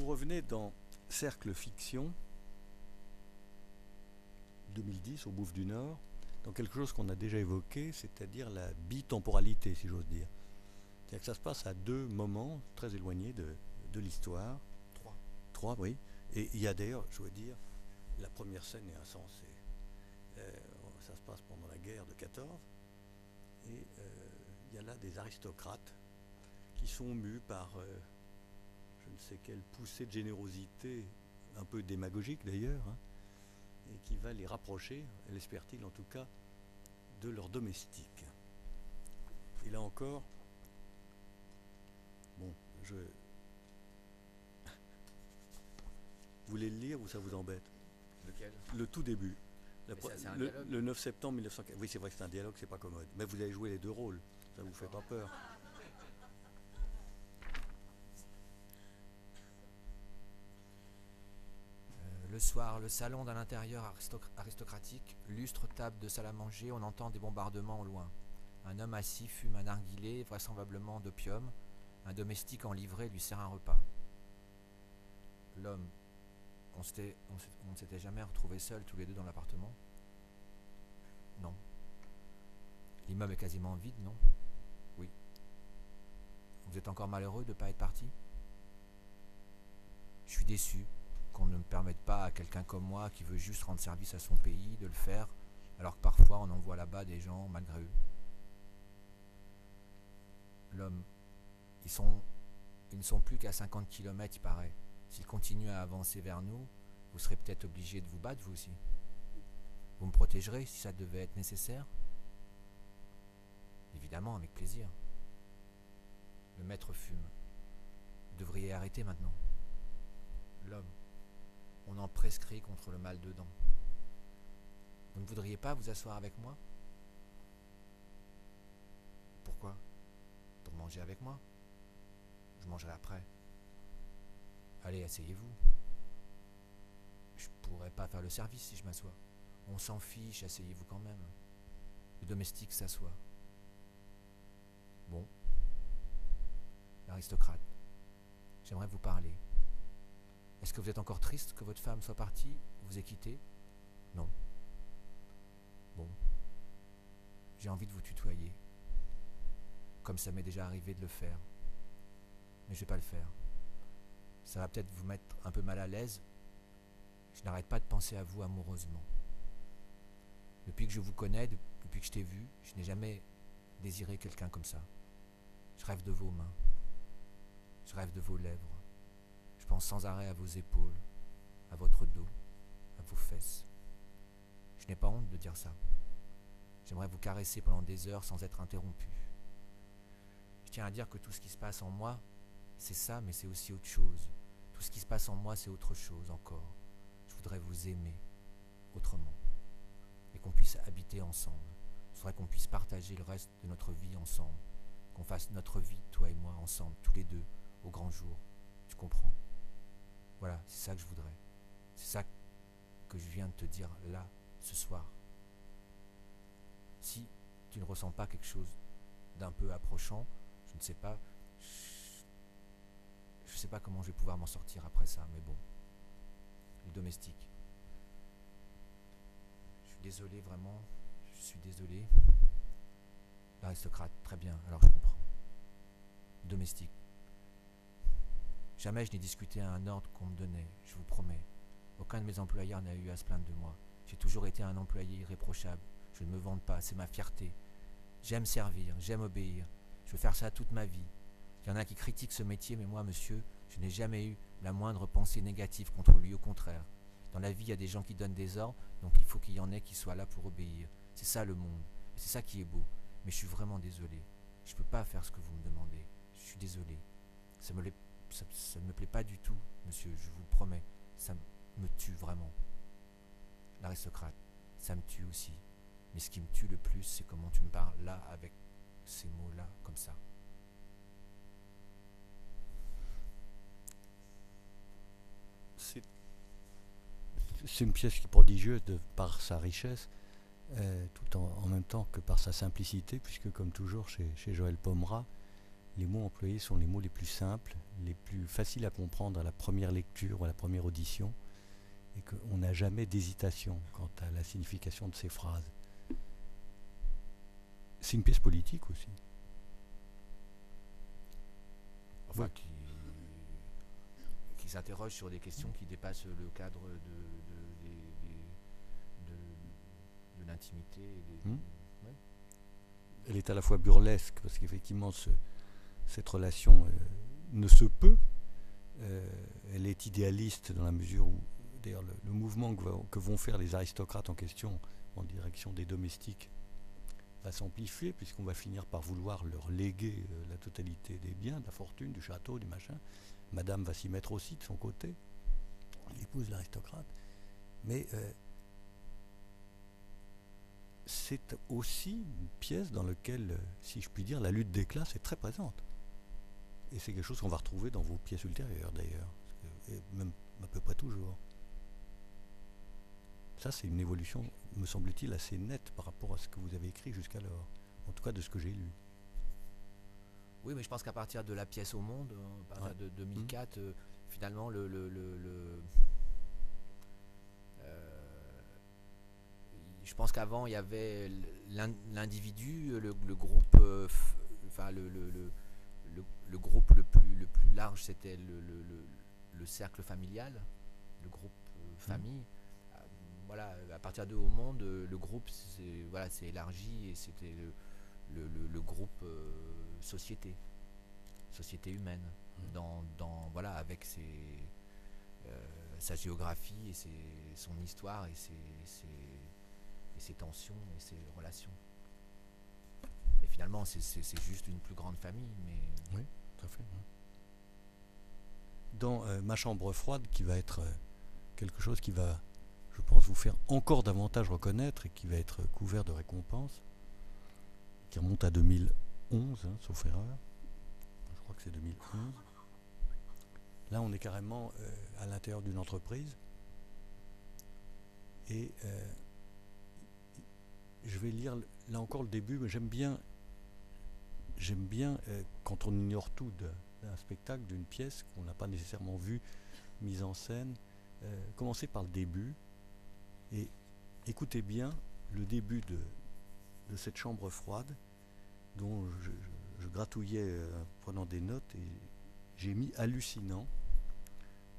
vous revenez dans Cercle Fiction 2010 au Bouffe du Nord, dans quelque chose qu'on a déjà évoqué, c'est-à-dire la bitemporalité, si j'ose dire. C'est-à-dire que ça se passe à deux moments très éloignés de l'histoire. Trois, oui. Et il y a d'ailleurs, je veux dire, la première scène est insensée. Ça se passe pendant la guerre de 14, et il y a là des aristocrates qui sont mus par je ne sais quelle poussée de générosité, un peu démagogique d'ailleurs, hein, et qui va les rapprocher, l'espère-t-il en tout cas, de leurs domestiques. Et là encore, bon, vous voulez le lire ou ça vous embête? Lequel? Le tout début. Le Le 9 septembre 1915. Oui, c'est vrai que c'est un dialogue, c'est pas commode. Mais vous avez joué les deux rôles, ça vous fait pas peur? Le soir, le salon d'un intérieur aristocratique, lustre, table de salle à manger, on entend des bombardements au loin. Un homme assis fume un narguilé, vraisemblablement d'opium. Un domestique en livrée lui sert un repas. L'homme, on ne s'était jamais retrouvés seuls tous les deux dans l'appartement? Non. L'immeuble est quasiment vide, non? Oui. Vous êtes encore malheureux de ne pas être parti? Je suis déçu qu'on ne me permette pas à quelqu'un comme moi qui veut juste rendre service à son pays de le faire, alors que parfois on envoie là-bas des gens malgré eux. L'homme, ils ne sont plus qu'à 50 km, il paraît. S'ils continuent à avancer vers nous, vous serez peut-être obligé de vous battre vous aussi. Vous me protégerez si ça devait être nécessaire? Évidemment, avec plaisir. Le maître fume. Vous devriez arrêter maintenant. L'homme, on en prescrit contre le mal de dents. Vous ne voudriez pas vous asseoir avec moi? Pourquoi? Pour manger avec moi? Je mangerai après. Allez, asseyez-vous. Je pourrais pas faire le service si je m'assois. On s'en fiche, asseyez-vous quand même. Le domestique s'assoit. Bon. L'aristocrate. J'aimerais vous parler. Est-ce que vous êtes encore triste que votre femme soit partie, vous ait quitté? Non. Bon. J'ai envie de vous tutoyer. Comme ça m'est déjà arrivé de le faire. Mais je vais pas le faire. Ça va peut-être vous mettre un peu mal à l'aise. Je n'arrête pas de penser à vous amoureusement. Depuis que je vous connais, depuis que je t'ai vu, je n'ai jamais désiré quelqu'un comme ça. Je rêve de vos mains. Je rêve de vos lèvres. Je pense sans arrêt à vos épaules, à votre dos, à vos fesses. Je n'ai pas honte de dire ça. J'aimerais vous caresser pendant des heures sans être interrompu. Je tiens à dire que tout ce qui se passe en moi, c'est ça, mais c'est aussi autre chose. Tout ce qui se passe en moi, c'est autre chose encore. Je voudrais vous aimer autrement. Et qu'on puisse habiter ensemble. Je voudrais qu'on puisse partager le reste de notre vie ensemble. Qu'on fasse notre vie, toi et moi, ensemble, tous les deux, au grand jour. Tu comprends? Voilà, c'est ça que je voudrais. C'est ça que je viens de te dire là, ce soir. Si tu ne ressens pas quelque chose d'un peu approchant, je ne sais pas, je ne sais pas comment je vais pouvoir m'en sortir après ça, mais bon. Le domestique. Je suis désolé, vraiment, je suis désolé. L'aristocrate, très bien, alors je comprends. Le domestique. Jamais je n'ai discuté à un ordre qu'on me donnait, je vous promets. Aucun de mes employeurs n'a eu à se plaindre de moi. J'ai toujours été un employé irréprochable. Je ne me vante pas, c'est ma fierté. J'aime servir, j'aime obéir. Je veux faire ça toute ma vie. Il y en a qui critiquent ce métier, mais moi, monsieur, je n'ai jamais eu la moindre pensée négative contre lui, au contraire. Dans la vie, il y a des gens qui donnent des ordres, donc il faut qu'il y en ait qui soient là pour obéir. C'est ça le monde, et c'est ça qui est beau. Mais je suis vraiment désolé. Je ne peux pas faire ce que vous me demandez. Je suis désolé. Ça ne me plaît pas du tout, monsieur, je vous le promets. Ça me tue vraiment. L'aristocrate, ça me tue aussi. Mais ce qui me tue le plus, c'est comment tu me parles là, avec ces mots-là, comme ça. C'est une pièce qui est prodigieuse par sa richesse, tout en même temps que par sa simplicité, puisque comme toujours chez Joël Pomera, les mots employés sont les mots les plus simples, les plus faciles à comprendre à la première lecture ou à la première audition, et qu'on n'a jamais d'hésitation quant à la signification de ces phrases. C'est une pièce politique aussi. Enfin, Ouais. qui s'interroge sur des questions qui dépassent le cadre de l'intimité. Ouais. Elle est à la fois burlesque, parce qu'effectivement, cette relation ne se peut. Elle est idéaliste dans la mesure où, d'ailleurs, le mouvement que vont faire les aristocrates en question en direction des domestiques va s'amplifier, puisqu'on va finir par vouloir leur léguer la totalité des biens, de la fortune, du château, du machin. Madame va s'y mettre aussi de son côté, l'épouse de l'aristocrate. Mais c'est aussi une pièce dans laquelle, si je puis dire, la lutte des classes est très présente. Et c'est quelque chose qu'on va retrouver dans vos pièces ultérieures, d'ailleurs. Et même à peu près toujours. Ça, c'est une évolution, me semble-t-il, assez nette par rapport à ce que vous avez écrit jusqu'alors. En tout cas, de ce que j'ai lu. Oui, mais je pense qu'à partir de La pièce au monde, à partir de 2004, finalement, je pense qu'avant, il y avait l'individu, le groupe, enfin le groupe le plus large, c'était le cercle familial, le groupe famille. Voilà, à partir de Au monde, le groupe s'est élargi et c'était le groupe société humaine, voilà, avec sa géographie et son histoire et ses tensions et ses relations. Et finalement, c'est juste une plus grande famille, mais... Oui, tout à fait. Dans Ma chambre froide, qui va être quelque chose qui va, je pense, vous faire encore davantage reconnaître et qui va être couvert de récompenses, qui remonte à 2011, sauf erreur. Je crois que c'est 2011. Là, on est carrément à l'intérieur d'une entreprise. Et je vais lire là encore le début, mais j'aime bien quand on ignore tout d'un spectacle, d'une pièce qu'on n'a pas nécessairement vue mise en scène, commencer par le début et écoutez bien le début de cette chambre froide dont je gratouillais en prenant des notes et j'ai mis hallucinant.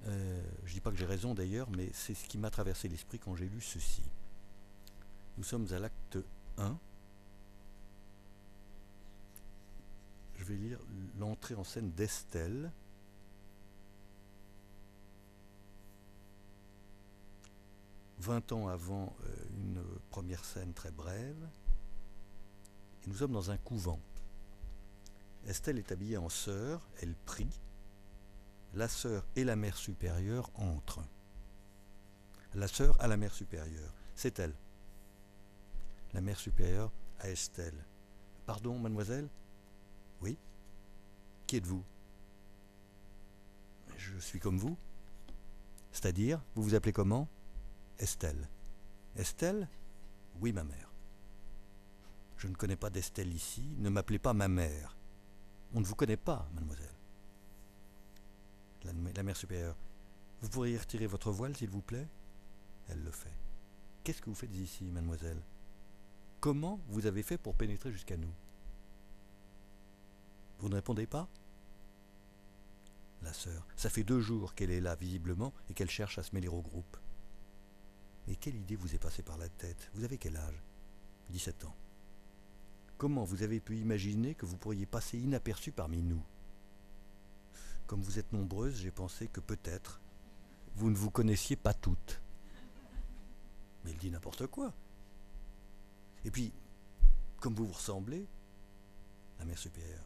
Je dis pas que j'ai raison d'ailleurs, mais c'est ce qui m'a traversé l'esprit quand j'ai lu ceci. Nous sommes à l'acte 1. Je vais lire l'entrée en scène d'Estelle. « 20 ans avant une première scène très brève. Et nous sommes dans un couvent. Estelle est habillée en sœur, elle prie. La sœur et la mère supérieure entrent. La sœur à la mère supérieure, c'est elle. La mère supérieure à Estelle. Pardon, mademoiselle ? Oui ? Qui êtes-vous ? Je suis comme vous. C'est-à-dire, vous vous appelez comment ? Estelle. Estelle ? Oui, ma mère. Je ne connais pas d'Estelle ici, ne m'appelez pas ma mère. On ne vous connaît pas, mademoiselle. La mère supérieure. Vous pourriez retirer votre voile, s'il vous plaît ? Elle le fait. Qu'est-ce que vous faites ici, mademoiselle ? Comment vous avez fait pour pénétrer jusqu'à nous ? Vous ne répondez pas ? La sœur. Ça fait 2 jours qu'elle est là, visiblement, et qu'elle cherche à se mêler au groupe. Mais quelle idée vous est passée par la tête ? Vous avez quel âge ? 17 ans. Comment vous avez pu imaginer que vous pourriez passer inaperçu parmi nous ? Comme vous êtes nombreuses, j'ai pensé que peut-être vous ne vous connaissiez pas toutes. Mais il dit n'importe quoi. Et puis, comme vous vous ressemblez, la mère supérieure,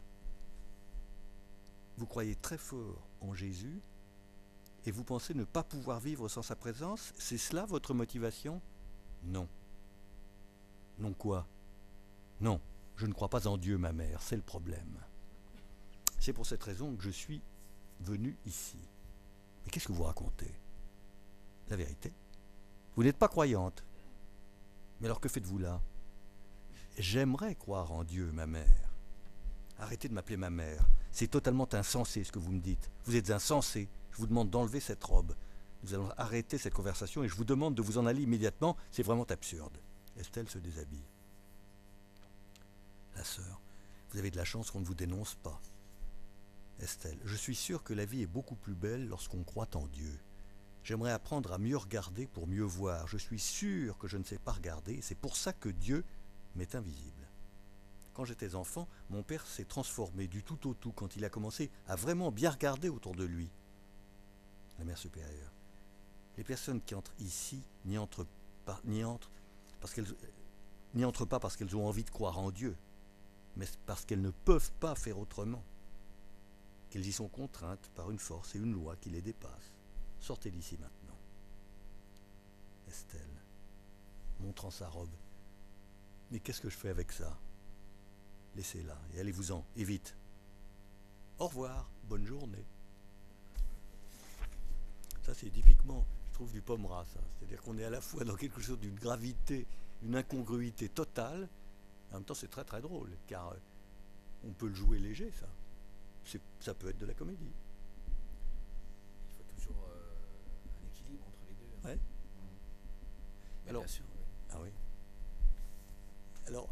vous croyez très fort en Jésus et vous pensez ne pas pouvoir vivre sans sa présence. C'est cela votre motivation ? Non. Non quoi ? Non, je ne crois pas en Dieu, ma mère, c'est le problème. C'est pour cette raison que je suis venu ici. Mais qu'est-ce que vous racontez ? La vérité ? Vous n'êtes pas croyante. Mais alors que faites-vous là ? J'aimerais croire en Dieu, ma mère. Arrêtez de m'appeler ma mère. c'est totalement insensé ce que vous me dites. Vous êtes insensé. Je vous demande d'enlever cette robe. Nous allons arrêter cette conversation et je vous demande de vous en aller immédiatement. C'est vraiment absurde. Estelle se déshabille. La sœur, vous avez de la chance qu'on ne vous dénonce pas. Estelle, je suis sûr que la vie est beaucoup plus belle lorsqu'on croit en Dieu. J'aimerais apprendre à mieux regarder pour mieux voir. Je suis sûr que je ne sais pas regarder et c'est pour ça que Dieu m'est invisible. Quand j'étais enfant, mon père s'est transformé du tout au tout quand il a commencé à vraiment bien regarder autour de lui. La mère supérieure. Les personnes qui entrent ici n'y entrent pas parce qu'elles ont envie de croire en Dieu, mais parce qu'elles ne peuvent pas faire autrement. Qu'elles y sont contraintes par une force et une loi qui les dépassent. Sortez d'ici maintenant. Estelle, montrant sa robe. Mais qu'est-ce que je fais avec ça? Laissez-la et allez-vous-en, et vite. Au revoir, bonne journée. Ça, c'est typiquement, je trouve, du Pomera, ça. C'est-à-dire qu'on est à la fois dans quelque chose d'une gravité, une incongruité totale, en même temps, c'est très très drôle, car on peut le jouer léger, ça. Ça peut être de la comédie. Il faut toujours un équilibre entre les deux. Ouais. Mais Alors, bien sûr, oui. Ah oui. Alors,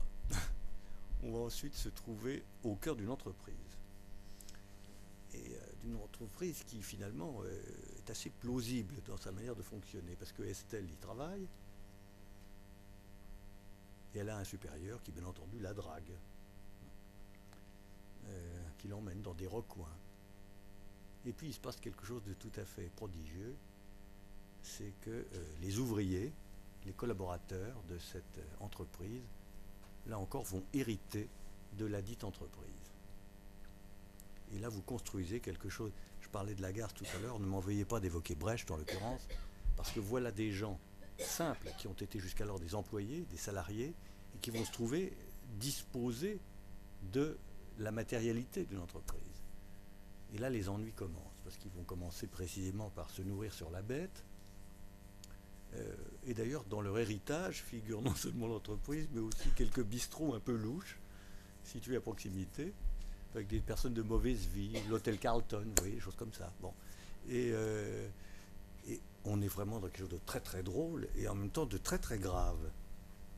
on va ensuite se trouver au cœur d'une entreprise. Et d'une entreprise qui finalement est assez plausible dans sa manière de fonctionner, parce que Estelle y travaille, et elle a un supérieur qui, bien entendu, la drague, qui l'emmène dans des recoins. Et puis il se passe quelque chose de tout à fait prodigieux, c'est que les ouvriers, les collaborateurs de cette entreprise, là encore, vont hériter de la dite entreprise. Et là, vous construisez quelque chose. Je parlais de Lagarde tout à l'heure, ne m'en veuillez pas d'évoquer Brecht en l'occurrence, parce que voilà des gens simples qui ont été jusqu'alors des employés, des salariés, et qui vont se trouver disposés de la matérialité d'une entreprise. Et là, les ennuis commencent, parce qu'ils vont commencer précisément par se nourrir sur la bête. Et d'ailleurs, dans leur héritage figure non seulement l'entreprise, mais aussi quelques bistrots un peu louches, situés à proximité, avec des personnes de mauvaise vie, l'hôtel Carlton, vous voyez, des choses comme ça. Bon. Et on est vraiment dans quelque chose de très très drôle, et en même temps de très très grave.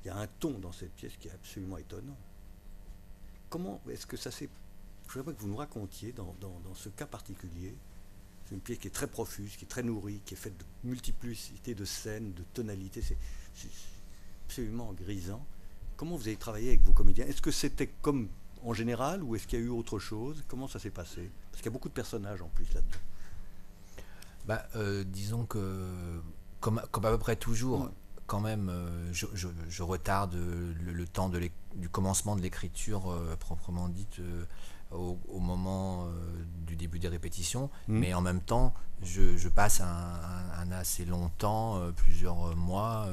Il y a un ton dans cette pièce qui est absolument étonnant. Comment est-ce que ça s'est... Je voudrais que vous nous racontiez dans ce cas particulier. C'est une pièce qui est très profuse, qui est très nourrie, qui est faite de multiplicité de scènes, de tonalités. C'est absolument grisant. Comment vous avez travaillé avec vos comédiens? Est-ce que c'était comme en général ou est-ce qu'il y a eu autre chose? Comment ça s'est passé? Parce qu'il y a beaucoup de personnages en plus là-dedans. Disons que, comme à peu près toujours, quand même, je retarde le temps du commencement de l'écriture proprement dite au moment du début des répétitions, mais en même temps, je passe un assez long temps, plusieurs mois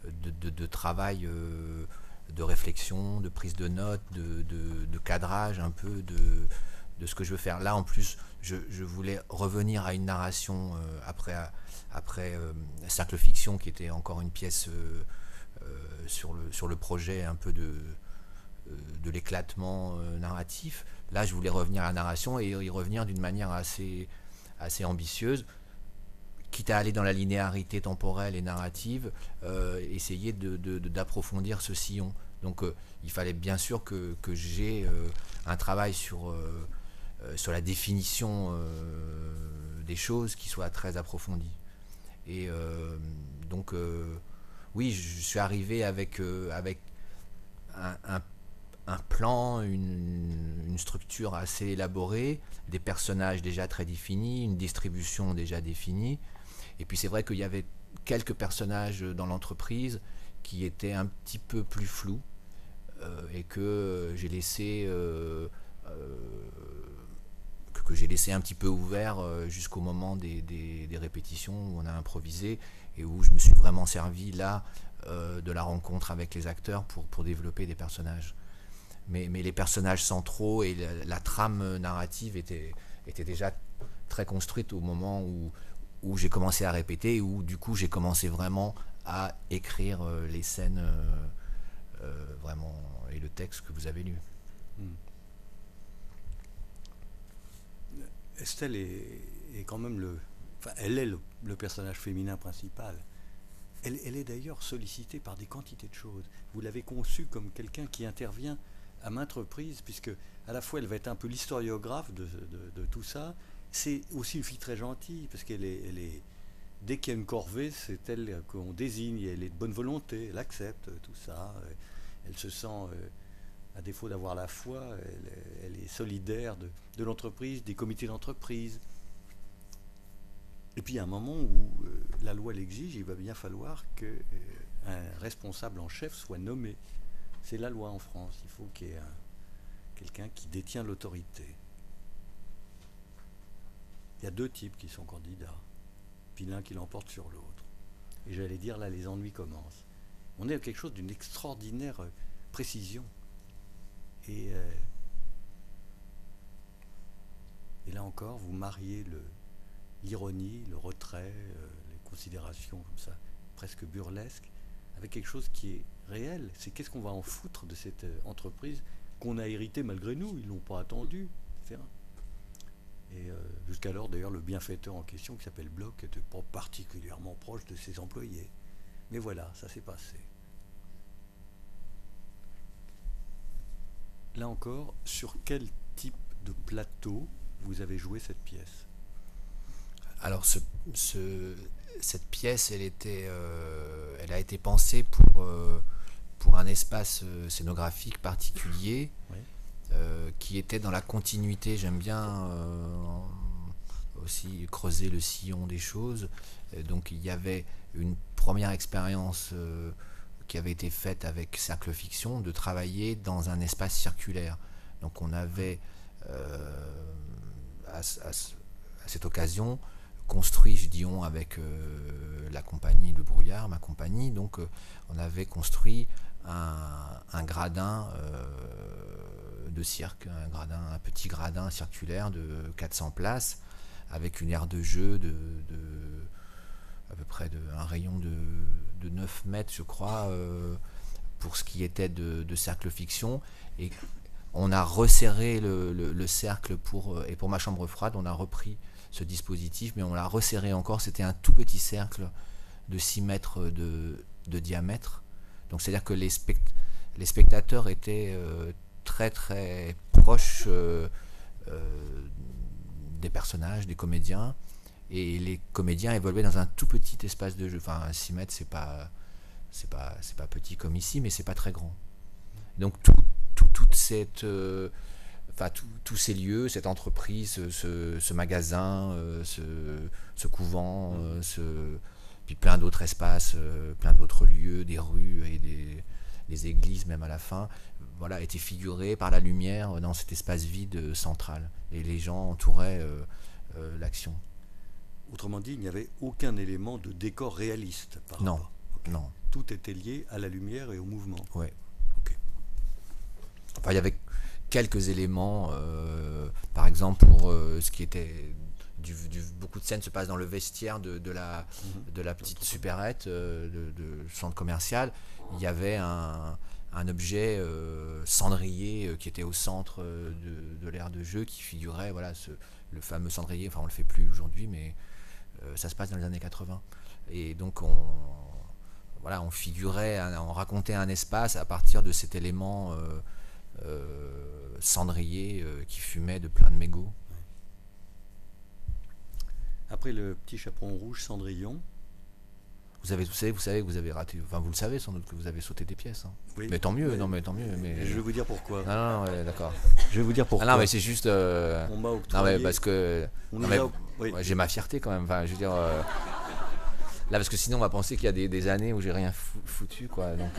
de travail, de réflexion, de prise de notes, de cadrage un peu de ce que je veux faire. Là, en plus, je voulais revenir à une narration après Cercle Fiction, qui était encore une pièce sur le projet un peu de l'éclatement narratif. Là, je voulais revenir à la narration et y revenir d'une manière assez ambitieuse, quitte à aller dans la linéarité temporelle et narrative, essayer d'approfondir ce sillon. Donc il fallait bien sûr que j'ai un travail sur la définition des choses qui soit très approfondie. Et donc oui, je suis arrivé avec un plan, une structure assez élaborée, des personnages déjà très définis, une distribution déjà définie. Et puis c'est vrai qu'il y avait quelques personnages dans l'entreprise qui étaient un petit peu plus flous et que j'ai laissé un petit peu ouvert jusqu'au moment des répétitions où on a improvisé et où je me suis vraiment servi là de la rencontre avec les acteurs pour développer des personnages. Mais les personnages centraux et la trame narrative étaient déjà très construite au moment où j'ai commencé à répéter et où du coup j'ai commencé vraiment à écrire les scènes vraiment et le texte que vous avez lu. Estelle est quand même elle est le personnage féminin principal. Elle est d'ailleurs sollicitée par des quantités de choses. Vous l'avez conçue comme quelqu'un qui intervient à maintes reprises, puisque à la fois elle va être un peu l'historiographe de tout ça. C'est aussi une fille très gentille, parce qu'elle est dès qu'il y a une corvée, c'est elle qu'on désigne. Elle est de bonne volonté, elle accepte tout ça. Elle se sent, à défaut d'avoir la foi, elle est solidaire de l'entreprise, des comités d'entreprise. Et puis il y a un moment où la loi l'exige, il va bien falloir qu'un responsable en chef soit nommé. C'est la loi en France, il faut qu'il y ait quelqu'un qui détient l'autorité. Il y a deux types qui sont candidats, puis l'un qui l'emporte sur l'autre. Et j'allais dire, là, les ennuis commencent. On est à quelque chose d'une extraordinaire précision. Et là encore, vous mariez l'ironie, le retrait, les considérations comme ça, presque burlesques, avec quelque chose qui est réel. C'est qu'est-ce qu'on va en foutre de cette entreprise qu'on a héritée malgré nous. Ils ne l'ont pas attendu, etc. Et jusqu'alors, d'ailleurs, le bienfaiteur en question, qui s'appelle Bloch, n'était pas particulièrement proche de ses employés. Mais voilà, ça s'est passé. Là encore, sur quel type de plateau vous avez joué cette pièce? Alors cette pièce, elle a été pensée pour un espace scénographique particulier, oui. Qui était dans la continuité. J'aime bien aussi creuser le sillon des choses. Donc il y avait une première expérience qui avait été faite avec Cercle Fiction, de travailler dans un espace circulaire. Donc on avait à cette occasion construit, je dis on, avec la compagnie Le Brouillard, ma compagnie, donc on avait construit un gradin de cirque, un petit gradin circulaire de 400 places, avec une aire de jeu à peu près un rayon de 9 mètres, je crois, pour ce qui était de Cercle Fiction. Et on a resserré le cercle et pour Ma Chambre Froide, on a repris ce dispositif, mais on l'a resserré encore. C'était un tout petit cercle de 6 mètres de diamètre. Donc c'est-à-dire que les spectateurs étaient très très proches des personnages, des comédiens, et les comédiens évoluaient dans un tout petit espace de jeu. Enfin, 6 mètres, c'est pas petit comme ici, mais c'est pas très grand. Donc toute cette tous ces lieux, cette entreprise, ce magasin, ce couvent, puis plein d'autres espaces, plein d'autres lieux, des rues et des églises même à la fin, voilà, étaient figurés par la lumière dans cet espace vide central. Et les gens entouraient l'action. Autrement dit, il n'y avait aucun élément de décor réaliste par Non, rapport. Okay. Non. Tout était lié à la lumière et au mouvement. Ouais. Ok. Enfin, il y avait quelques éléments, par exemple pour ce qui était beaucoup de scènes se passent dans le vestiaire de la petite supérette de centre commercial. Il y avait un objet cendrier qui était au centre de l'aire de jeu, qui figurait, voilà, le fameux cendrier. Enfin, on le fait plus aujourd'hui, mais ça se passe dans les années 80. Et donc on figurait, on racontait un espace à partir de cet élément cendrier qui fumait de plein de mégots. Après le petit chaperon rouge, Cendrillon. Vous savez que vous avez raté. Enfin, vous le savez sans doute que vous avez sauté des pièces. Hein. Oui. Mais tant mieux. Mais tant mieux. Mais je vais vous dire pourquoi. Non, ouais, d'accord. Je vais vous dire pourquoi. Non, mais c'est juste. On m'a octroyé. Non, mais parce que. Oui. J'ai ma fierté quand même. Enfin, je veux dire. Là, parce que sinon, on va penser qu'il y a des années où j'ai rien foutu, quoi. Donc.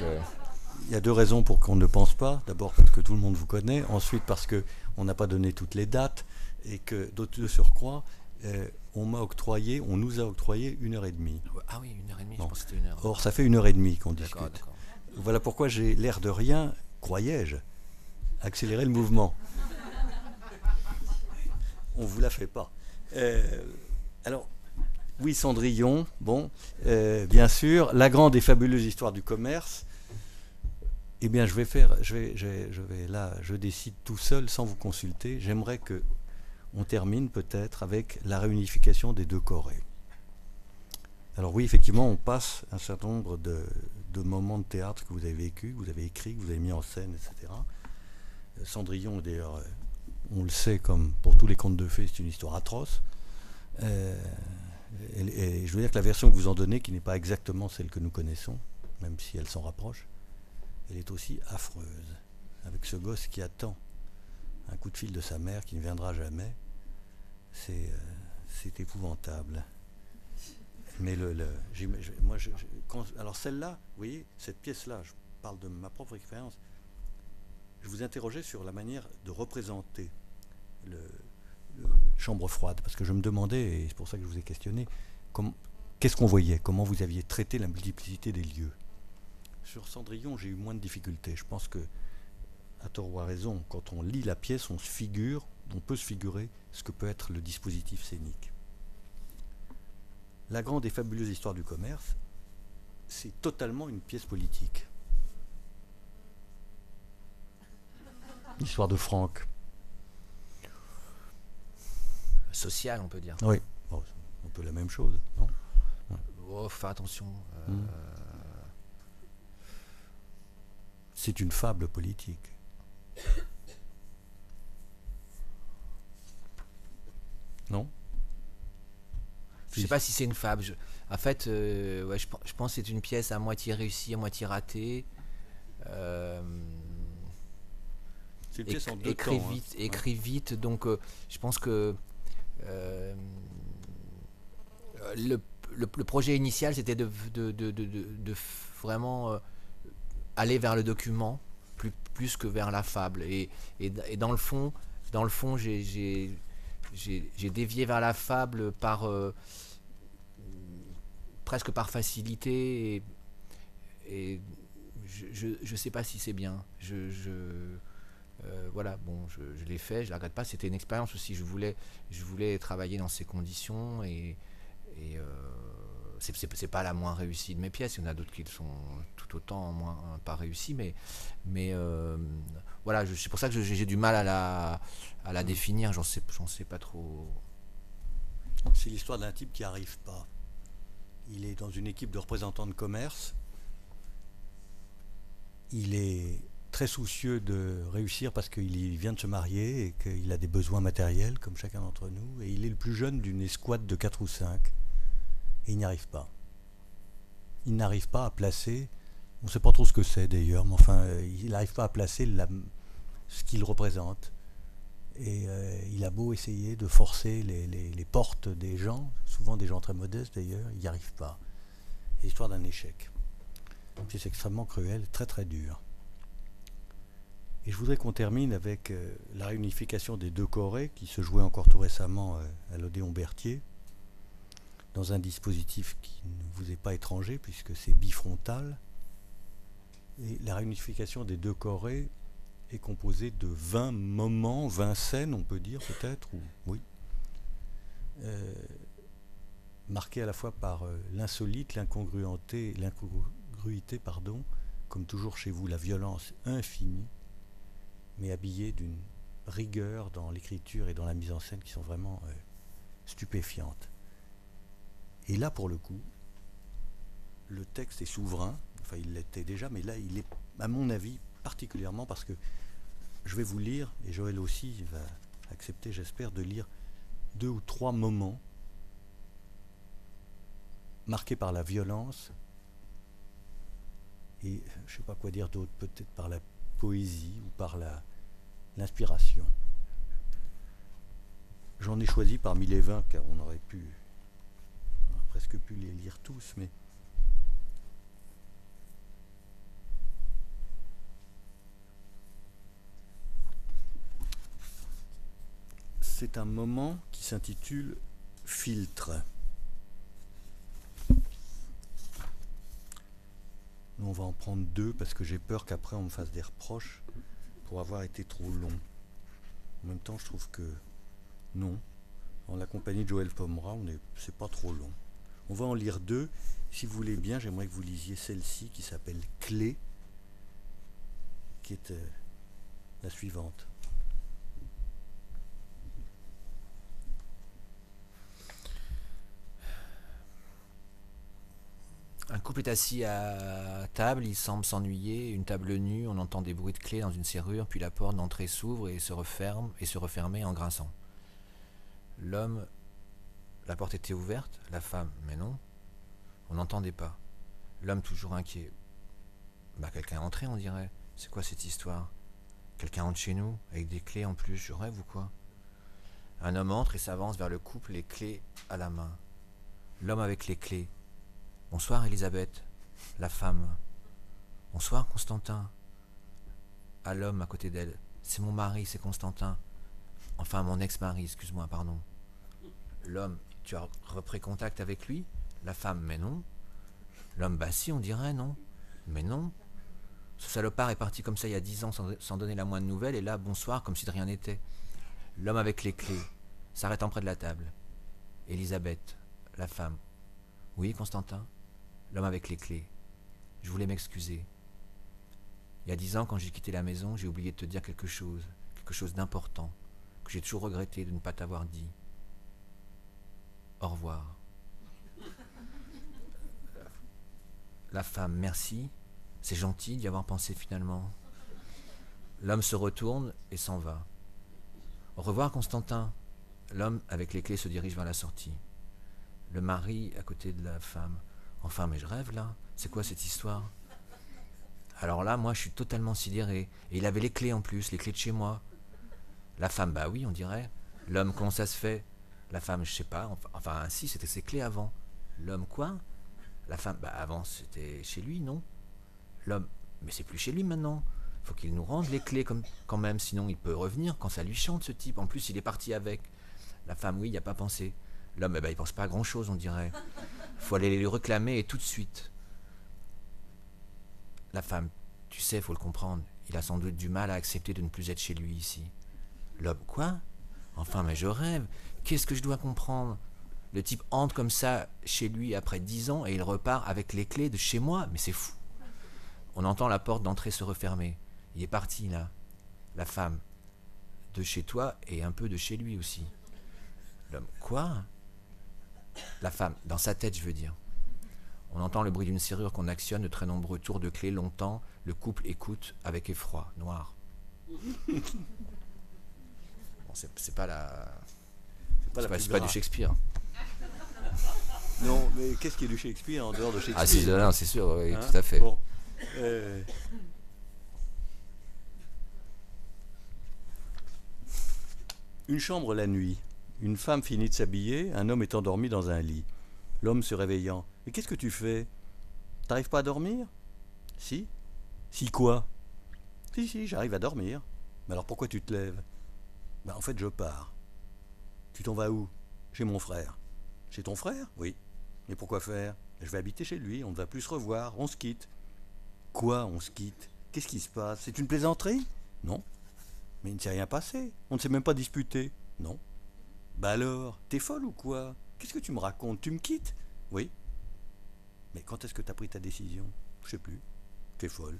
Il y a deux raisons pour qu'on ne pense pas. D'abord parce que tout le monde vous connaît. Ensuite parce que on n'a pas donné toutes les dates et que de surcroît. On nous a octroyé 1h30. Ah oui, 1h30, je pense que c'était 1h. Or, ça fait 1h30 qu'on discute. D'accord. Voilà pourquoi j'ai l'air de rien, croyais-je, accélérer le mouvement. On ne vous la fait pas. Alors, oui, Cendrillon, bon, bien sûr, la grande et fabuleuse histoire du commerce. Eh bien, je décide tout seul, sans vous consulter. J'aimerais que on termine peut-être avec la réunification des deux Corées. Alors oui, effectivement, on passe un certain nombre de moments de théâtre que vous avez vécu, que vous avez écrit, que vous avez mis en scène, etc. Cendrillon, d'ailleurs, on le sait, comme pour tous les contes de fées, c'est une histoire atroce. Et je veux dire que la version que vous en donnez, qui n'est pas exactement celle que nous connaissons, même si elle s'en rapproche, elle est aussi affreuse. Avec ce gosse qui attend un coup de fil de sa mère qui ne viendra jamais, c'est épouvantable. Mais alors celle-là, vous voyez, cette pièce-là, je parle de ma propre expérience, je vous interrogeais sur la manière de représenter le chambre froide, parce que je me demandais, et c'est pour ça que je vous ai questionné, qu'est-ce qu'on voyait, comment vous aviez traité la multiplicité des lieux. Sur Cendrillon, j'ai eu moins de difficultés. Je pense que, à tort ou à raison, quand on lit la pièce, on peut se figurer ce que peut être le dispositif scénique. La grande et fabuleuse histoire du commerce, c'est totalement une pièce politique. L'histoire de Franck. Social, on peut dire. Oui, bon, un peu la même chose, non? Oh, fais attention. C'est une fable politique. Non? Je sais pas si c'est une fable. En fait, ouais, je pense que c'est une pièce à moitié réussie, à moitié ratée. C'est une pièce en deux écrit temps. Vite, écrit vite. Donc, je pense que le projet initial, c'était de vraiment aller vers le document plus que vers la fable. Et dans le fond, j'ai dévié vers la fable presque par facilité, et je sais pas si c'est bien. Voilà, bon, je l'ai fait, je la regrette pas. C'était une expérience aussi. Je voulais travailler dans ces conditions, et c'est pas la moins réussie de mes pièces. Il y en a d'autres qui sont tout autant moins pas réussies, mais voilà, c'est pour ça que j'ai du mal à la définir. J'en sais pas trop. C'est l'histoire d'un type qui arrive pas. Il est dans une équipe de représentants de commerce. Il est très soucieux de réussir parce qu'il vient de se marier et qu'il a des besoins matériels comme chacun d'entre nous, et il est le plus jeune d'une escouade de 4 ou 5, et il n'y arrive pas. Il n'arrive pas à placer, on ne sait pas trop ce que c'est d'ailleurs, mais enfin il n'arrive pas à placer ce qu'il représente, et il a beau essayer de forcer les portes des gens, souvent des gens très modestes d'ailleurs, il n'y arrive pas. C'est l'histoire d'un échec. C'est extrêmement cruel, très très dur. Et je voudrais qu'on termine avec la réunification des deux Corées, qui se jouait encore tout récemment à l'Odéon Berthier, dans un dispositif qui ne vous est pas étranger, puisque c'est bifrontal. Et la réunification des deux Corées est composée de 20 moments, 20 scènes, on peut dire peut-être, ou oui, marquées à la fois par l'insolite, l'incongruité, comme toujours chez vous, la violence infinie, mais habillée d'une rigueur dans l'écriture et dans la mise en scène qui sont vraiment stupéfiantes. Et là, pour le coup, le texte est souverain, enfin il l'était déjà, mais là il est, à mon avis, particulièrement, parce que je vais vous lire, et Joël aussi va accepter, j'espère, de lire 2 ou 3 moments marqués par la violence, et je ne sais pas quoi dire d'autre, peut-être par la poésie ou par l'inspiration. J'en ai choisi parmi les 20, car on aurait presque pu les lire tous, mais c'est un moment qui s'intitule « Filtre ». On va en prendre 2 parce que j'ai peur qu'après on me fasse des reproches pour avoir été trop long. En même temps, je trouve que non. En la compagnie de Joël Pomera, c'est pas trop long. On va en lire 2. Si vous voulez bien, j'aimerais que vous lisiez celle-ci qui s'appelle Clé, qui est la suivante. Un couple est assis à table, il semble s'ennuyer, une table nue, on entend des bruits de clés dans une serrure, puis la porte d'entrée s'ouvre et se referme en grinçant. L'homme, la porte était ouverte, la femme, mais non, on n'entendait pas. L'homme toujours inquiet. Quelqu'un est entré, on dirait. C'est quoi cette histoire? Quelqu'un entre chez nous, avec des clés en plus, je rêve ou quoi? Un homme entre et s'avance vers le couple, les clés à la main. L'homme avec les clés. Bonsoir Elisabeth, la femme. Bonsoir Constantin. À l'homme à côté d'elle. C'est mon mari, c'est Constantin. Enfin mon ex-mari, excuse-moi, pardon. L'homme, tu as repris contact avec lui? La femme, mais non. L'homme, bah si, on dirait, non. Mais non. Ce salopard est parti comme ça il y a 10 ans sans donner la moindre nouvelle, et là, bonsoir, comme si de rien n'était. L'homme avec les clés, s'arrêtant près de la table. Elisabeth, la femme. Oui, Constantin? L'homme avec les clés. Je voulais m'excuser. Il y a 10 ans, quand j'ai quitté la maison, j'ai oublié de te dire quelque chose d'important, que j'ai toujours regretté de ne pas t'avoir dit. Au revoir. La femme, merci. C'est gentil d'y avoir pensé finalement. L'homme se retourne et s'en va. Au revoir, Constantin. L'homme avec les clés se dirige vers la sortie. Le mari à côté de la femme. Enfin, mais je rêve là. C'est quoi cette histoire? Alors là, moi, je suis totalement sidéré. Et il avait les clés en plus, les clés de chez moi. La femme, bah oui, on dirait. L'homme, comment ça se fait? La femme, je sais pas. Enfin, si, c'était ses clés avant. L'homme, quoi? La femme, bah avant, c'était chez lui, non? L'homme, mais c'est plus chez lui maintenant. Faut qu'il nous rende les clés quand même, sinon il peut revenir quand ça lui chante, ce type. En plus, il est parti avec. La femme, oui, il n'y a pas pensé. L'homme, il pense pas à grand chose, on dirait. Faut aller les réclamer et tout de suite. La femme, tu sais, faut le comprendre. Il a sans doute du mal à accepter de ne plus être chez lui ici. L'homme, quoi? Enfin, mais je rêve. Qu'est-ce que je dois comprendre? Le type entre comme ça chez lui après 10 ans et il repart avec les clés de chez moi. Mais c'est fou. On entend la porte d'entrée se refermer. Il est parti, là. La femme. De chez toi et un peu de chez lui aussi. L'homme. Quoi? La femme. Dans sa tête, je veux dire. On entend le bruit d'une serrure qu'on actionne, de très nombreux tours de clés longtemps. Le couple écoute avec effroi, noir. Bon, c'est pas la... C'est pas du Shakespeare. Non, mais qu'est-ce qui est du Shakespeare en dehors de Shakespeare? Ah si, non, c'est sûr, oui, hein? Tout à fait. Bon. Une chambre la nuit. Une femme finit de s'habiller, un homme est endormi dans un lit. L'homme se réveillant. « Mais qu'est-ce que tu fais? T'arrives pas à dormir ?»« Si. »« Si quoi ?»« Si, j'arrive à dormir. »« Mais alors pourquoi tu te lèves ?»« En fait, je pars. »« Tu t'en vas où ?»« Chez mon frère. »« Chez ton frère ? » ?»« Oui. »« Mais pourquoi faire ? » ?»« Je vais habiter chez lui, on ne va plus se revoir, on se quitte. »« Quoi, on se quitte ? Qu'est-ce qui se passe ? C'est une plaisanterie ? » ?»« Non. »« Mais il ne s'est rien passé. On ne s'est même pas disputé. »« Non. »« Bah alors, t'es folle ou quoi ? Qu'est-ce que tu me racontes? Tu me quittes? » ?»« Oui. »« Mais quand est-ce que t'as pris ta décision ? » ?»« Je sais plus. »« T'es folle. »«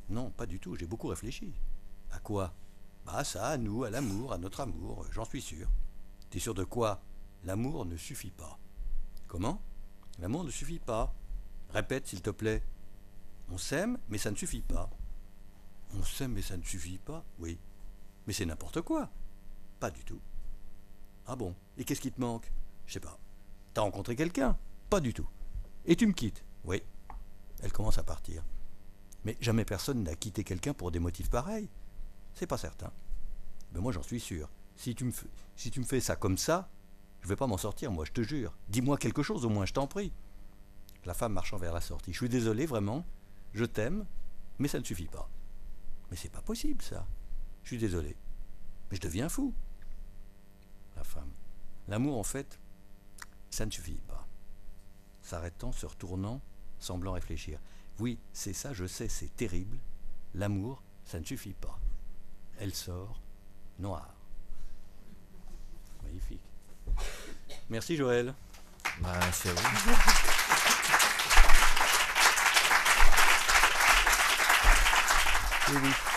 Non, pas du tout, j'ai beaucoup réfléchi. »« À quoi ? » ?»« Bah à ça, à nous, à l'amour, à notre amour, j'en suis sûr. »« T'es sûr de quoi ? » ?»« L'amour ne suffit pas. »« Comment ? » ?»« L'amour ne suffit pas. » »« Répète, s'il te plaît. »« On s'aime, mais ça ne suffit pas. »« On s'aime, mais ça ne suffit pas ? » ?»« Oui. »« Mais c'est n'importe quoi. »« Pas du tout. »« Ah bon ? Et qu'est-ce qui te manque ? » ?»« Je sais pas. »« T'as rencontré quelqu'un ? » ?»« Pas du tout. »« Et tu me quittes ? » ?»« Oui. » Elle commence à partir. Mais jamais personne n'a quitté quelqu'un pour des motifs pareils. C'est pas certain. Ben moi j'en suis sûr. Si tu me fais ça comme ça, je vais pas m'en sortir, moi je te jure. Dis-moi quelque chose au moins, je t'en prie. La femme marchant vers la sortie. Je suis désolé vraiment, je t'aime, mais ça ne suffit pas. Mais c'est pas possible ça. Je suis désolé. Mais je deviens fou. La femme. L'amour en fait, ça ne suffit pas. S'arrêtant, se retournant, semblant réfléchir. Oui, c'est ça, je sais, c'est terrible. L'amour, ça ne suffit pas. Elle sort, noire. Magnifique. Merci Joël. C'est à vous. Oui.